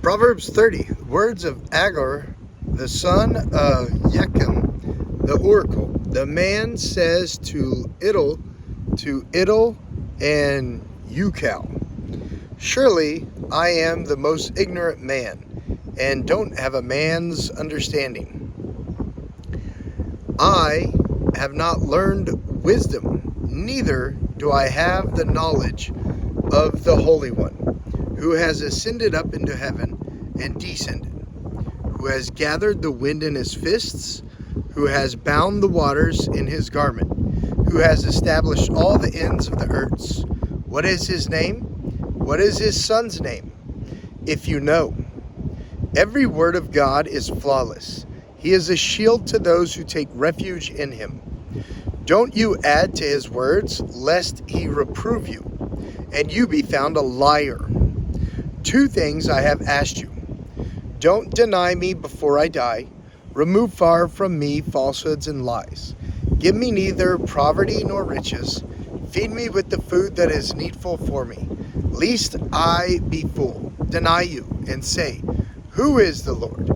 Proverbs 30, words of Agur, the son of Yechem, the oracle. The man says to Idle and Ukal, surely I am the most ignorant man, and don't have a man's understanding. I have not learned wisdom, neither do I have the knowledge of the Holy One, who has ascended up into heaven and descended, who has gathered the wind in his fists, who has bound the waters in his garment, who has established all the ends of the earth. What is his name? What is his son's name? If you know. Every word of God is flawless. He is a shield to those who take refuge in him. Don't you add to his words, lest he reprove you, and you be found a liar. 2 things I have asked you. Don't deny me before I die. Remove far from me falsehoods and lies. Give me neither poverty nor riches. Feed me with the food that is needful for me, lest I be full. Deny you and say, who is the Lord?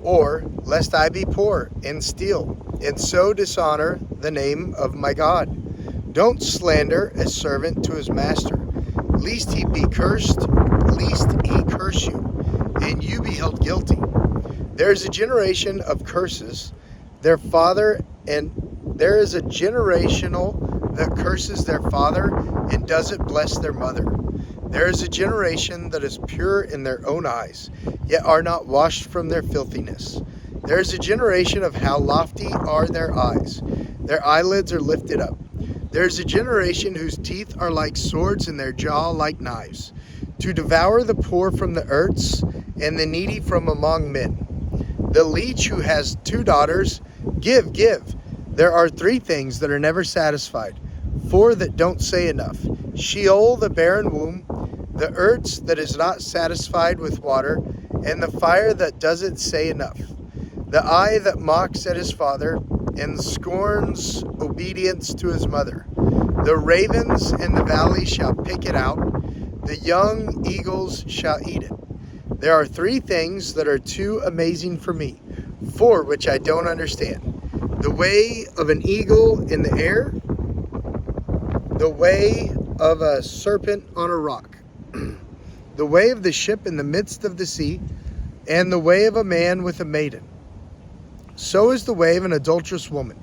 Or lest I be poor and steal, and so dishonor the name of my God. Don't slander a servant to his master, lest he curse you, and you be held guilty. There is a generation of curses their father, and there is a generational that curses their father and doesn't bless their mother. There is a generation that is pure in their own eyes, yet are not washed from their filthiness. There is a generation of how lofty are their eyes. Their eyelids are lifted up. There is a generation whose teeth are like swords and their jaw like knives, to devour the poor from the earths and the needy from among men. The leech who has 2 daughters, give. There are 3 things that are never satisfied, 4 that don't say enough. Sheol, the barren womb, the earths that is not satisfied with water, and the fire that doesn't say enough. The eye that mocks at his father and scorns obedience to his mother. The ravens in the valley shall pick it out. The young eagles shall eat it. There are 3 things that are too amazing for me, 4 which I don't understand. The way of an eagle in the air, the way of a serpent on a rock, the way of the ship in the midst of the sea, and the way of a man with a maiden. So is the way of an adulterous woman.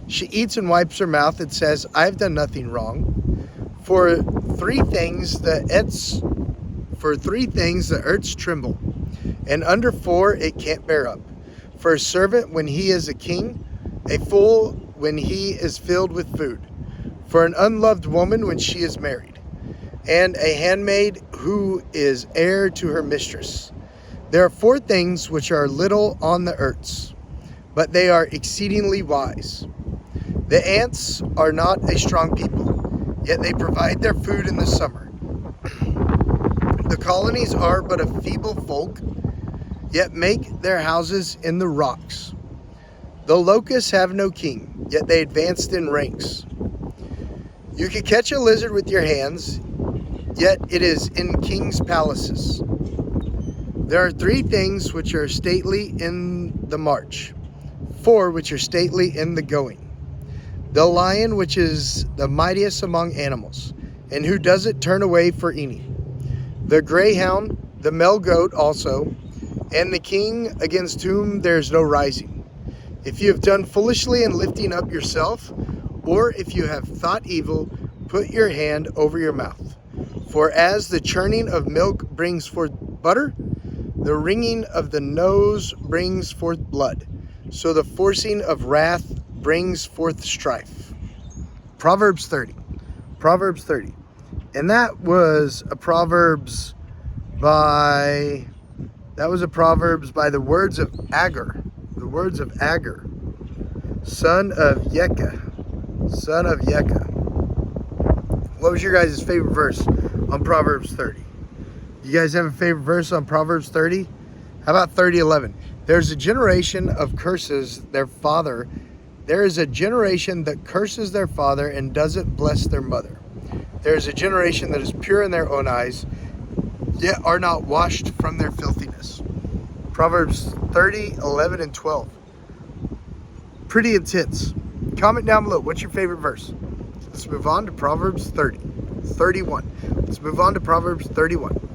She eats and wipes her mouth and says, I have done nothing wrong. For 3 things the earths tremble, and under 4 it can't bear up. For a servant when he is a king, a fool when he is filled with food. For an unloved woman when she is married, and a handmaid who is heir to her mistress. There are 4 things which are little on the earths, but they are exceedingly wise. The ants are not a strong people, yet they provide their food in the summer. The colonies are but a feeble folk, yet make their houses in the rocks. The locusts have no king, yet they advanced in ranks. You can catch a lizard with your hands, yet it is in kings' palaces. There are 3 things which are stately in the march, 4 which are stately in the going. The lion, which is the mightiest among animals, and who doesn't turn away for any. The greyhound, the male goat also, and the king against whom there is no rising. If you have done foolishly in lifting up yourself, or if you have thought evil, put your hand over your mouth. For as the churning of milk brings forth butter, the wringing of the nose brings forth blood, so the forcing of wrath brings forth strife. Proverbs 30. And that was a Proverbs by the words of Agur. The words of Agur, son of Yechem. What was your guys' favorite verse on Proverbs 30? You guys have a favorite verse on Proverbs 30? How about 30:11? There's a generation of curses their father. There is a generation that curses their father and doesn't bless their mother. There is a generation that is pure in their own eyes, yet are not washed from their filthiness. Proverbs 30, 11, and 12. Pretty intense. Comment down below. What's your favorite verse? Let's move on to Proverbs 31. Let's move on to Proverbs 31.